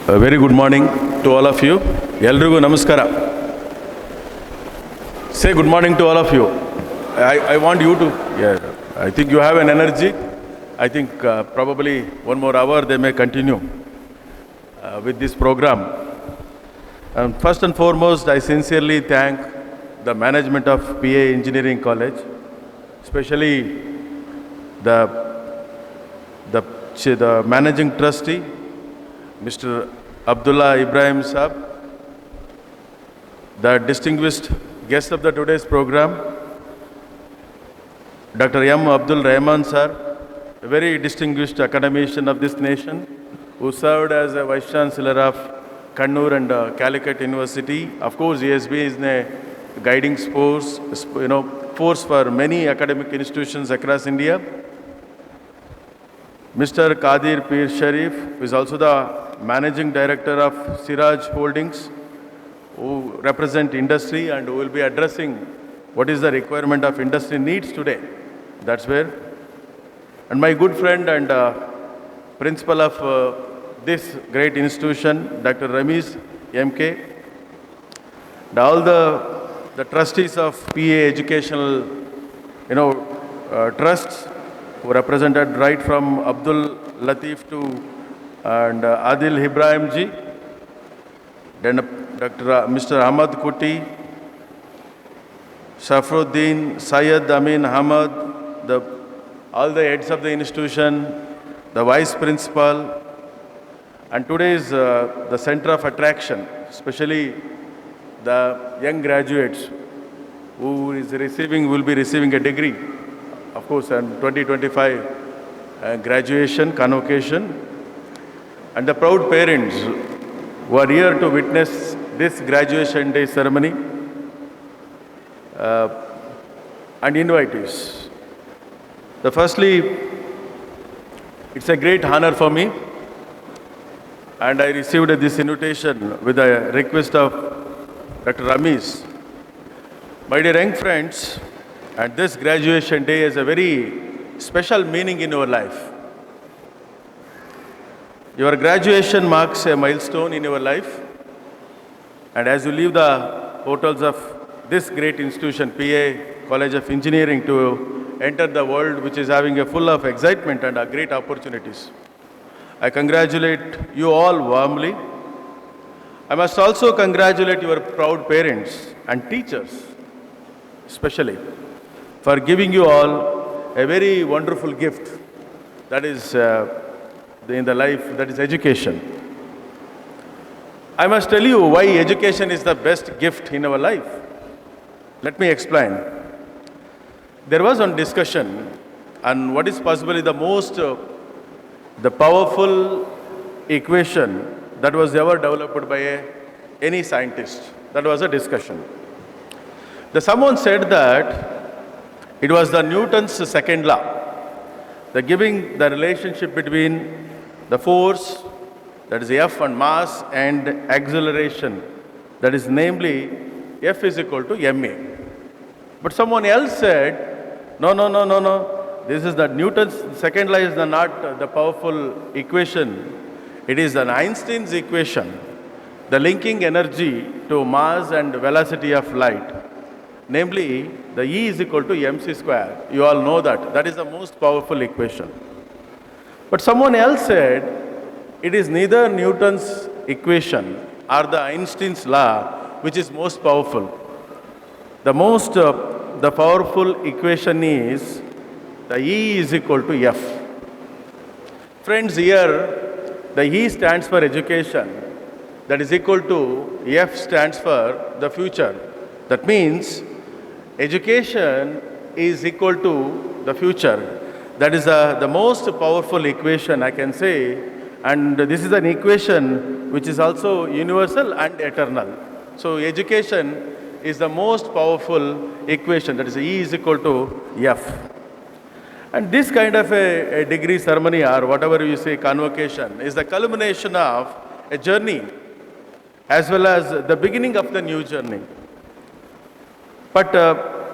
A very good morning to all of you. Eldrigu namaskara. Say good morning to all of you. I want you to, I think you have an energy. I think probably one more hour they may continue with this program. First and foremost, I sincerely thank the management of PA Engineering College, especially the managing trustee, Mr. Abdullah Ibrahim Saab, the distinguished guest of the today's program, Dr. M. Abdul Rahman sir, a very distinguished academician of this nation, who served as a Vice Chancellor of Kannur and Calicut University. Of course, ESB is a guiding force for many academic institutions across India. Mr. Qadir Pir Sharif is also the Managing Director of Siraj Holdings, who represent industry and who will be addressing what is the requirement of industry needs today. That's where. And my good friend and principal of this great institution, Dr. Ramesh MK, and all the trustees of PA Educational, trusts, who represented right from Abdul Latif to and Adil Ibrahim ji, then Mr. Ahmad Kuti, Shafruddin, Syed Amin Ahmad, all the heads of the institution, the vice principal, and today's the center of attraction, especially the young graduates who will be receiving a degree, of course, in 2025 graduation convocation, and the proud parents who are here to witness this graduation day ceremony, and invitees. Firstly, it's a great honor for me, and I received this invitation with a request of Dr. Ramesh. My dear young friends, and this graduation day has a very special meaning in your life. Your graduation marks a milestone in your life, and as you leave the portals of this great institution, PA College of Engineering, to enter the world which is having a full of excitement and great opportunities, I congratulate you all warmly. I must also congratulate your proud parents and teachers, especially, for giving you all a very wonderful gift that is in the life, that is education. I must tell you why education is the best gift in our life. Let me explain. There was one discussion on what is possibly the powerful equation that was ever developed by any scientist. That was a discussion. Someone said that it was the Newton's second law, giving the relationship between the force, that is F, and mass and acceleration, that is namely F is equal to ma. But someone else said, no. This is the Newton's second law is not the powerful equation. It is an Einstein's equation, the linking energy to mass and velocity of light. Namely, the E is equal to mc square. You all know that. That is the most powerful equation. But someone else said, it is neither Newton's equation or the Einstein's law which is most powerful. The powerful equation is the E is equal to F. Friends, here the E stands for education, that is equal to F stands for the future. That means education is equal to the future. That is the most powerful equation, I can say, and this is an equation which is also universal and eternal. So education is the most powerful equation, that is E is equal to F. And this kind of a degree ceremony, or whatever you say, convocation, is the culmination of a journey as well as the beginning of the new journey. But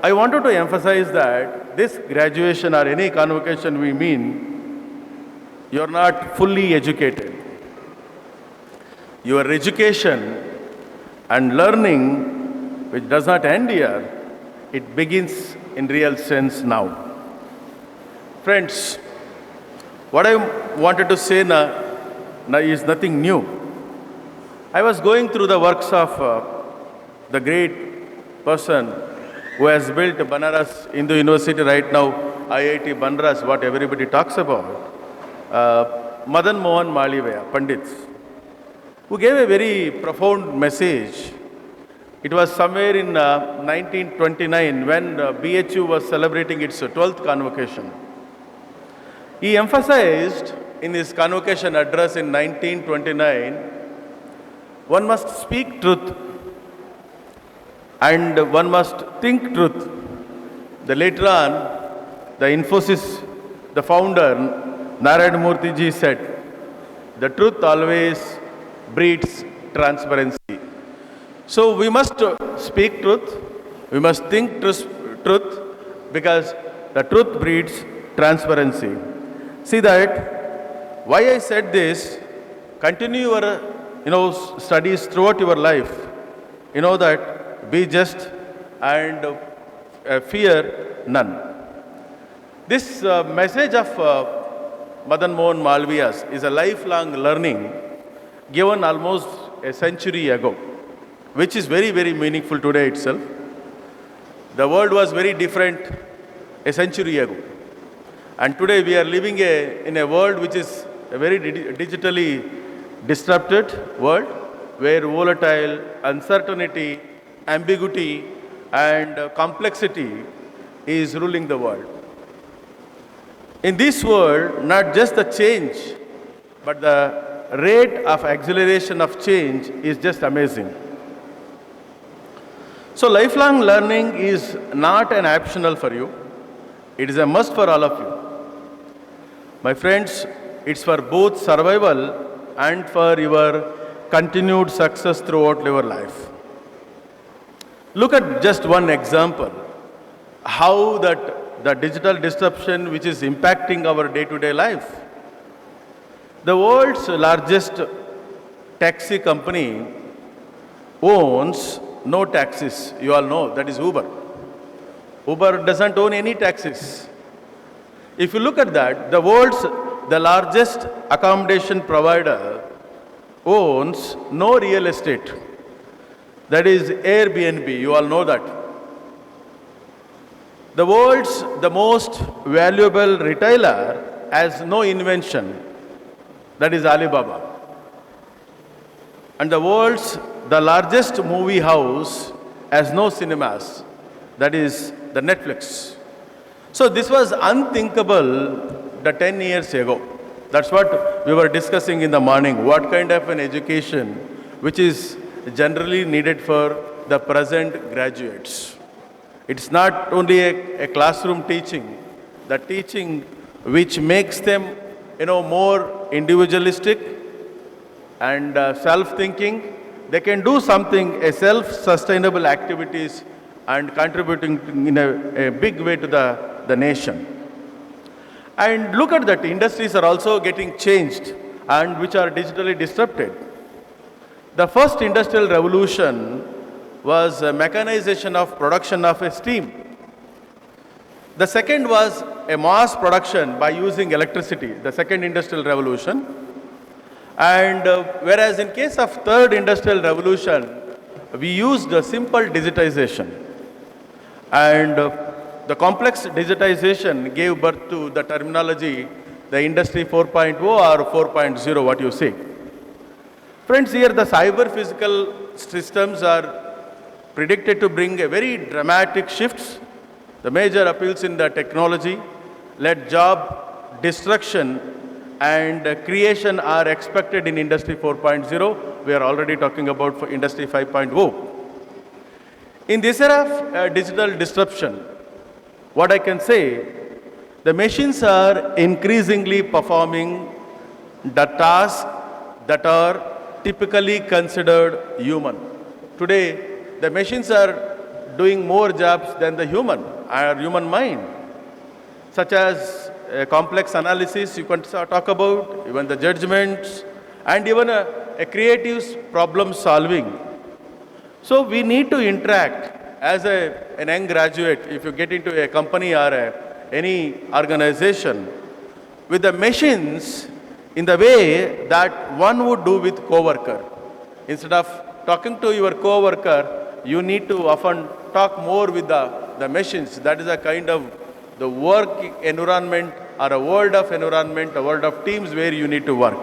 I wanted to emphasize that this graduation or any convocation we mean, you are not fully educated. your education and learning, which does not end here, it begins in real sense now. Friends, what I wanted to say now is nothing new. I was going through the works of the great person who has built Banaras Hindu University right now, IIT Banaras, what everybody talks about, Madan Mohan Malviya, Pandits, who gave a very profound message. It was somewhere in 1929 when BHU was celebrating its 12th convocation. He emphasized in his convocation address in 1929, one must speak truth and one must think truth. Later on, the Infosys, the founder, Narayana Murthy ji said, the truth always breeds transparency. So we must speak truth, we must think truth, because the truth breeds transparency. See that, why I said this, continue your studies throughout your life. You know that, be just and fear none. This message of Madan Mohan Malviya's is a lifelong learning given almost a century ago, which is very, very meaningful today itself. The world was very different a century ago. And today we are living in a world which is a very digitally disrupted world, where volatile, uncertainty, ambiguity, and complexity is ruling the world. In this world, not just the change, but the rate of acceleration of change is just amazing. So lifelong learning is not an optional for you. It is a must for all of you. My friends, it's for both survival and for your continued success throughout your life. Look at just one example, how that the digital disruption which is impacting our day-to-day life. The world's largest taxi company owns no taxis. You all know that is Uber. Uber doesn't own any taxis. If you look at that, the largest accommodation provider owns no real estate. That is Airbnb. You all know that. The most valuable retailer has no invention. That is Alibaba. And the largest movie house has no cinemas. That is the Netflix. So this was unthinkable 10 years ago. That's what we were discussing in the morning. What kind of an education which is generally needed for the present graduates. It's not only a classroom teaching, the teaching which makes them more individualistic and self-thinking. They can do something, a self-sustainable activities and contributing in a big way to the nation. And look at that, industries are also getting changed and which are digitally disrupted. The first industrial revolution was mechanization of production of steam. The second was a mass production by using electricity, the second industrial revolution. And whereas in case of third industrial revolution, we used a simple digitization. And the complex digitization gave birth to the terminology, the Industry 4.0 or 4.0, what you say. Friends, here the cyber physical systems are predicted to bring a very dramatic shifts. The major appeals in the technology led job destruction and creation are expected in Industry 4.0. We are already talking about for Industry 5.0. In this era of digital disruption, what I can say, the machines are increasingly performing the tasks that are typically considered human. Today, the machines are doing more jobs than the human mind, such as complex analysis you can talk about, even the judgments, and even a creative problem solving. So we need to interact as an young graduate, if you get into a company or any organization, with the machines in the way that one would do with coworker. Instead of talking to your coworker, you need to often talk more with the machines. That is a kind of the work environment or a world of environment, a world of teams where you need to work.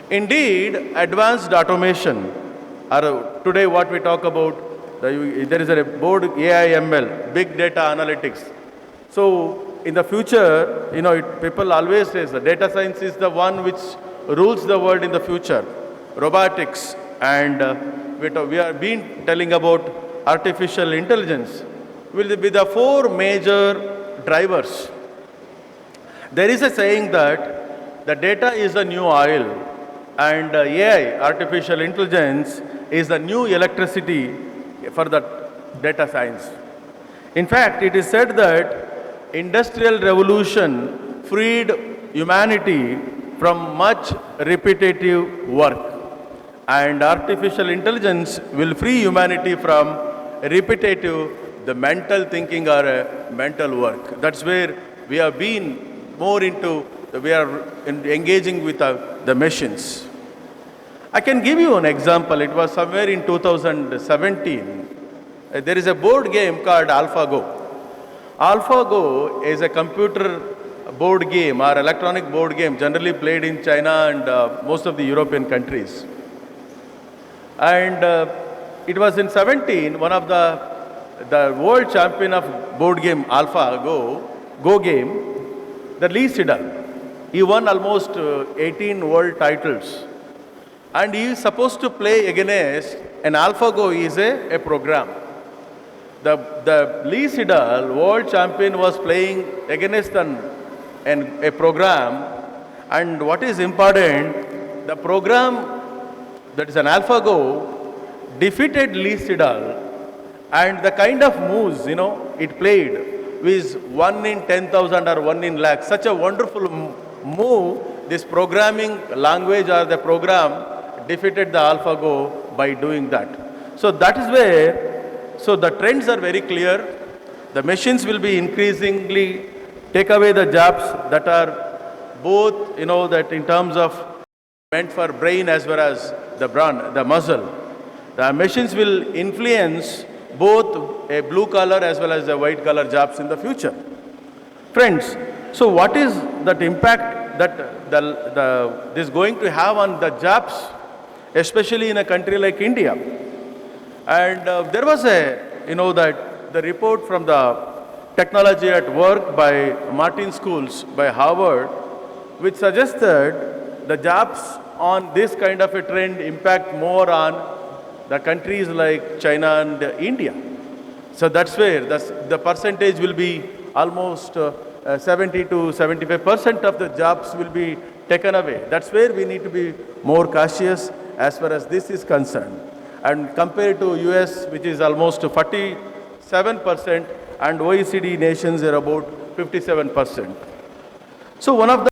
Indeed, advanced automation, or today what we talk about, there is a board AI/ML, big data analytics. So in the future, people always say the data science is the one which rules the world in the future. Robotics, and we are been telling about artificial intelligence will be the four major drivers. There is a saying that the data is the new oil, and AI, artificial intelligence, is the new electricity for the data science. In fact, it is said that industrial revolution freed humanity from much repetitive work, and artificial intelligence will free humanity from repetitive, the mental thinking or mental work. That's where we have been more into, we are engaging with the machines. I can give you an example. It was somewhere in 2017. There is a board game called AlphaGo. AlphaGo is a computer board game or electronic board game generally played in China and most of the European countries. And it was in 17, one of the world champion of board game Go game, the Lee Sedol. He won almost 18 world titles. And he is supposed to play against an AlphaGo is a program. The Lee Sedol, world champion, was playing against a program. And what is important, the program that is an AlphaGo defeated Lee Sedol, and the kind of moves, it played with 1 in 10,000 or 1 in lakh. Such a wonderful move, this programming language or the program defeated the AlphaGo by doing that. So that is where, so the trends are very clear. The machines will be increasingly take away the jobs that are both, that in terms of meant for brain as well as the muscle. The machines will influence both a blue collar as well as a white collar jobs in the future. Friends, so what is that impact that this is going to have on the jobs, especially in a country like India? And there was that the report from the Technology at Work by Martin Schools by Harvard, which suggested the jobs on this kind of a trend impact more on the countries like China and India. So that's where the percentage will be almost 70 to 75% of the jobs will be taken away. That's where we need to be more cautious as far as this is concerned. And compared to US, which is almost 47%, and OECD nations are about 57%. So one of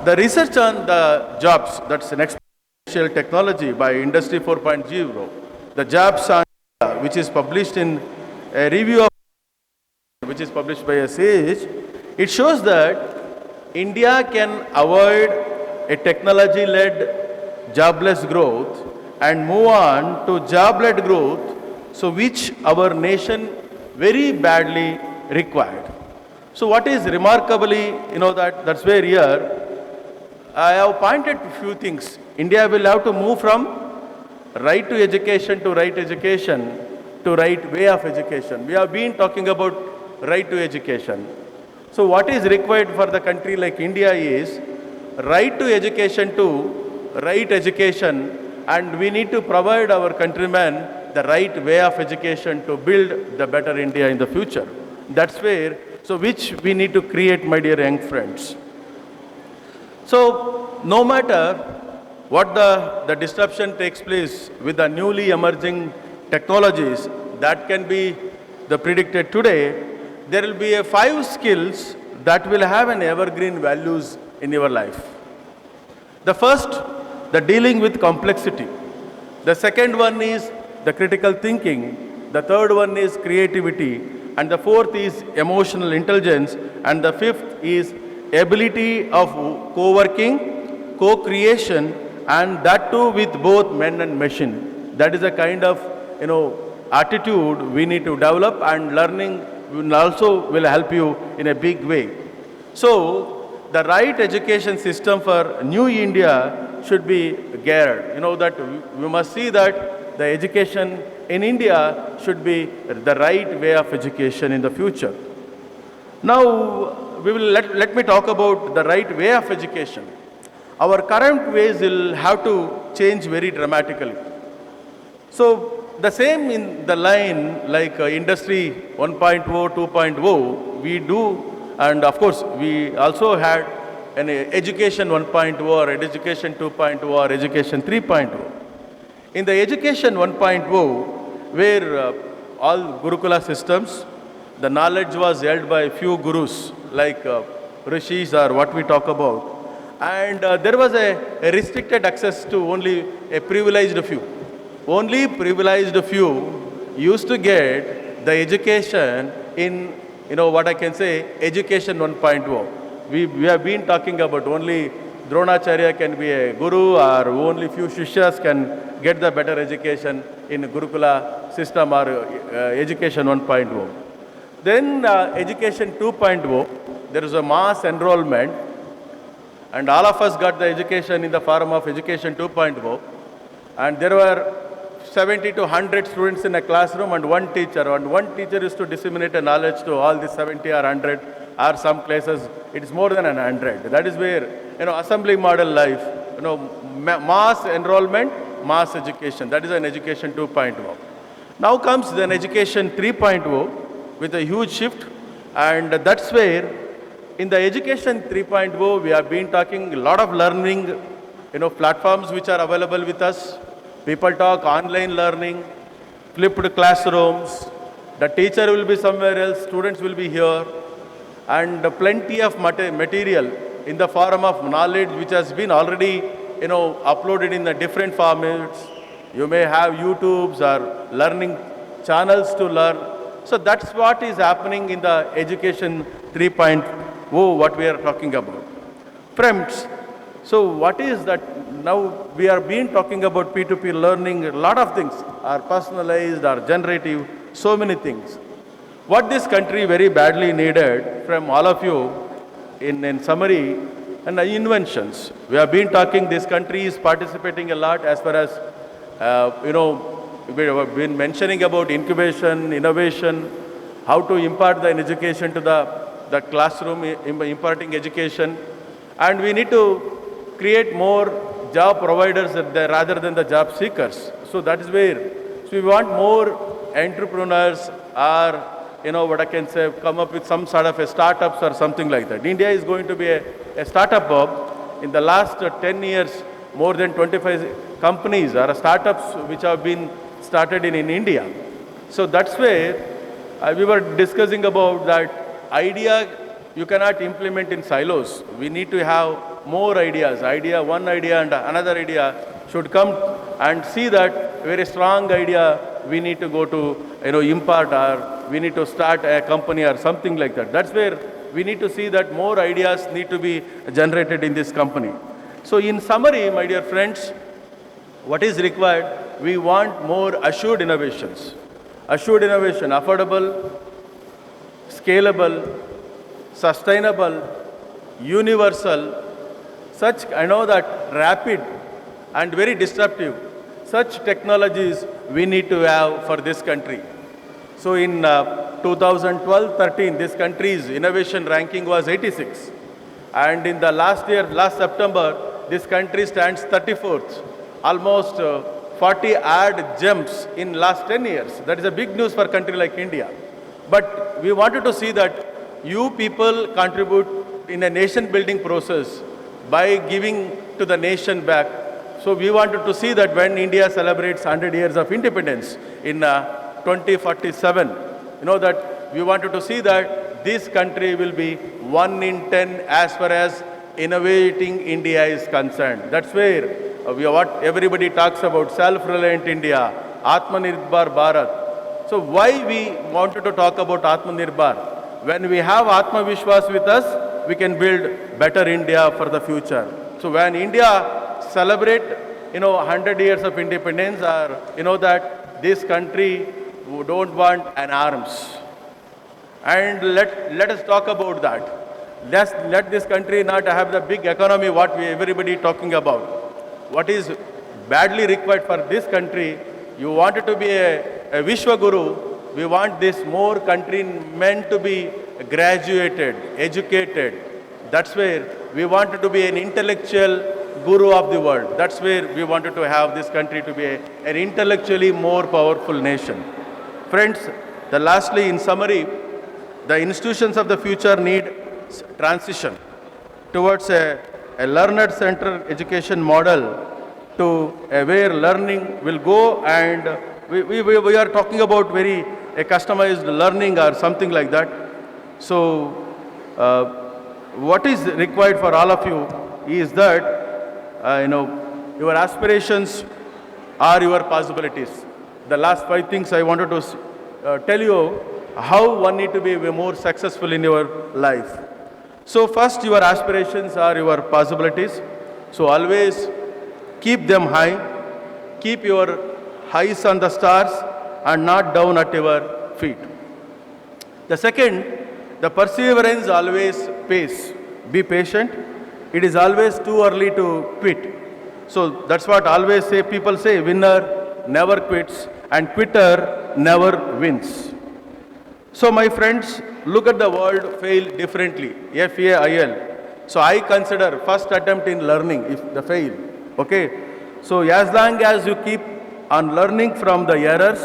the research on the jobs, that's an exponential technology by Industry 4.0, the jobs on which is published in a review of which is published by a SAGE, it shows that India can avoid a technology-led jobless growth and move on to job-led growth, so which our nation very badly required. So what is remarkably, that's where here, I have pointed to a few things. India will have to move from right to education to right education to right way of education. We have been talking about right to education. So what is required for the country like India is right to education to right education, and we need to provide our countrymen the right way of education to build the better India in the future. That's where, so which we need to create, my dear young friends. So no matter what the disruption takes place with the newly emerging technologies that can be predicted today, there will be 5 skills that will have an evergreen values in your life. The first the dealing with complexity. The second one is the critical thinking. The third one is creativity. And the fourth is emotional intelligence. And the fifth is ability of co-working, co-creation, and that too with both men and machine. That is a kind of, attitude we need to develop, and learning will also will help you in a big way. So the right education system for new India should be geared. That we must see that the education in India should be the right way of education in the future. Now, let me talk about the right way of education. Our current ways will have to change very dramatically. So, the same in the line like Industry 1.0, 2.0, we do, and of course, we also had an Education 1.0 or Education 2.0 or Education 3.0. In the Education 1.0, where all Gurukula systems, the knowledge was held by few gurus like rishis or what we talk about. And there was a restricted access to only a privileged few. Only privileged few used to get the education in, what I can say, Education 1.0. We have been talking about only Dronacharya can be a guru, or only few shishyas can get the better education in Gurukula system or Education 1.0. Then Education 2.0, there is a mass enrollment, and all of us got the education in the form of Education 2.0, and there were 70 to 100 students in a classroom and one teacher is to disseminate a knowledge to all the 70 or 100, or some places it is more than 100. That is where, assembly model life, mass enrollment, mass education. That is an Education 2.0. Now comes then Education 3.0 with a huge shift, and that's where in the Education 3.0 we have been talking a lot of learning, platforms which are available with us. People talk online learning, flipped classrooms, the teacher will be somewhere else, students will be here, and plenty of material in the form of knowledge which has been already, uploaded in the different formats. You may have YouTubes or learning channels to learn. So that's what is happening in the Education 3.0, what we are talking about. Friends, so what is that? Now we are been talking about P2P learning, a lot of things are personalized, are generative, so many things. What this country very badly needed from all of you in summary, and inventions. We have been talking, this country is participating a lot as far as, we have been mentioning about incubation, innovation, how to impart the education to the classroom, imparting education. And we need to create more job providers rather than the job seekers. So that is where, so we want more entrepreneurs, or, what I can say, come up with some sort of a startups or something like that. India is going to be a startup hub. In the last 10 years, more than 25 companies or startups which have been started in India. So that's where we were discussing about that idea you cannot implement in silos. We need to have more ideas. One idea and another idea should come, and see that very strong idea we need to go to, impart, or we need to start a company or something like that. That's where we need to see that more ideas need to be generated in this company. So in summary, my dear friends, what is required? We want more assured innovations. Assured innovation, affordable, scalable, sustainable, universal, such, I know that rapid and very disruptive, such technologies we need to have for this country. So in 2012-13, this country's innovation ranking was 86. And in the last September, this country stands 34th. Almost 40 odd jumps in last 10 years. That is a big news for a country like India. But we wanted to see that you people contribute in a nation building process by giving to the nation back. So we wanted to see that when India celebrates 100 years of independence in 2047, that we wanted to see that this country will be 1 in 10 as far as innovating India is concerned. That's where what everybody talks about, self-reliant India, Atmanirbhar Bharat. So why we wanted to talk about Atmanirbhar? When we have Atma Vishwas with us, we can build better India for the future. So when India celebrate, 100 years of independence, or that this country don't want an arms. And let us talk about that. Let this country not have the big economy what everybody talking about. What is badly required for this country, you want it to be a Vishwa Guru, we want this more countrymen to be graduated, educated. That's where we wanted to be an intellectual guru of the world. That's where we wanted to have this country to be an intellectually more powerful nation. Friends, lastly, in summary, the institutions of the future need transition towards a learner-centered education model to where learning will go, and we are talking about very a customized learning or something like that. So what is required for all of you is that your aspirations are your possibilities. The last 5 things I wanted to tell you how one need to be more successful in your life. So first, your aspirations are your possibilities. So always keep them high. Keep your eyes on the stars and not down at your feet. The second, the perseverance always pays. Be patient. It is always too early to quit. So that's what always people say, winner never quits and quitter never wins. So my friends, look at the world fail differently, F-A-I-L. So I consider first attempt in learning if the fail, okay. So as long as you keep on learning from the errors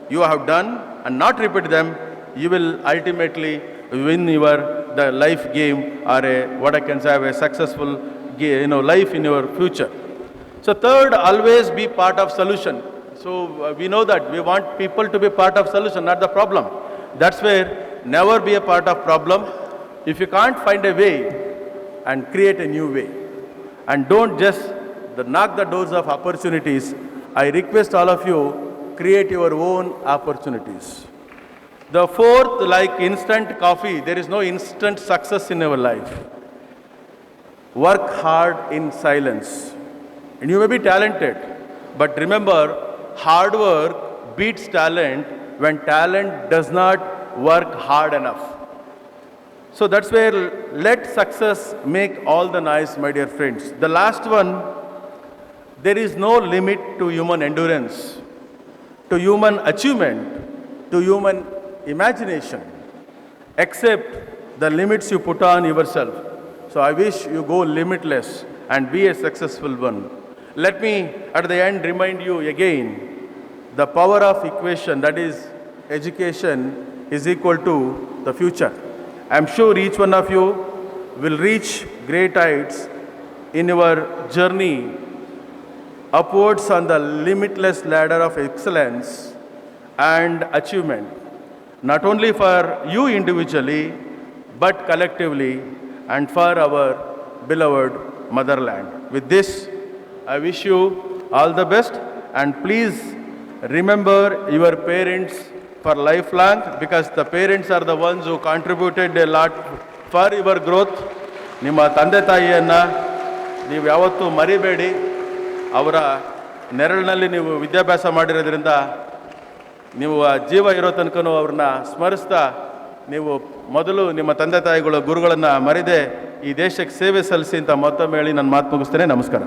you have done and not repeat them, you will ultimately win the life game, or what I can say, a successful life in your future. So third, always be part of solution. So we know that we want people to be part of solution, not the problem. That's where never be a part of problem. If you can't find a way, and create a new way. And don't just knock the doors of opportunities. I request all of you, create your own opportunities. The fourth, like instant coffee, there is no instant success in our life. Work hard in silence. And you may be talented, but remember, hard work beats talent when talent does not work hard enough. So that's where let success make all the noise, my dear friends. The last one, there is no limit to human endurance, to human achievement, to human imagination, except the limits you put on yourself. So I wish you go limitless and be a successful one. Let me at the end remind you again, the power of equation, that is education, is equal to the future. I'm sure each one of you will reach great heights in your journey upwards on the limitless ladder of excellence and achievement, not only for you individually, but collectively and for our beloved motherland. With this, I wish you all the best, and please remember your parents for lifelong, because the parents are the ones who contributed a lot for your growth. ನಿಮ್ಮ ತಂದೆ ತಾಯಿಯನ್ನು ನೀವು ಯಾವತ್ತೂ ಮರಿಬೇಡಿ. ಅವರ ನೆರಳಿನಲ್ಲಿ ನೀವು ವಿದ್ಯಾಭ್ಯಾಸ ಮಾಡಿರೋದ್ರಿಂದ ನೀವು ಜೀವ ಇರೋ ತನಕನೂ ಅವ್ರನ್ನ ಸ್ಮರಿಸ್ತಾ ನೀವು ಮೊದಲು ನಿಮ್ಮ ತಂದೆ ತಾಯಿಗಳ ಗುರುಗಳನ್ನು ಮರಿದೆ ಈ ದೇಶಕ್ಕೆ ಸೇವೆ ಸಲ್ಲಿಸಿ ಅಂತ ಮತ್ತೊಮ್ಮೆ ಹೇಳಿ ನನ್ನ ಮಾತು ಮುಗಿಸ್ತೇನೆ. ನಮಸ್ಕಾರ.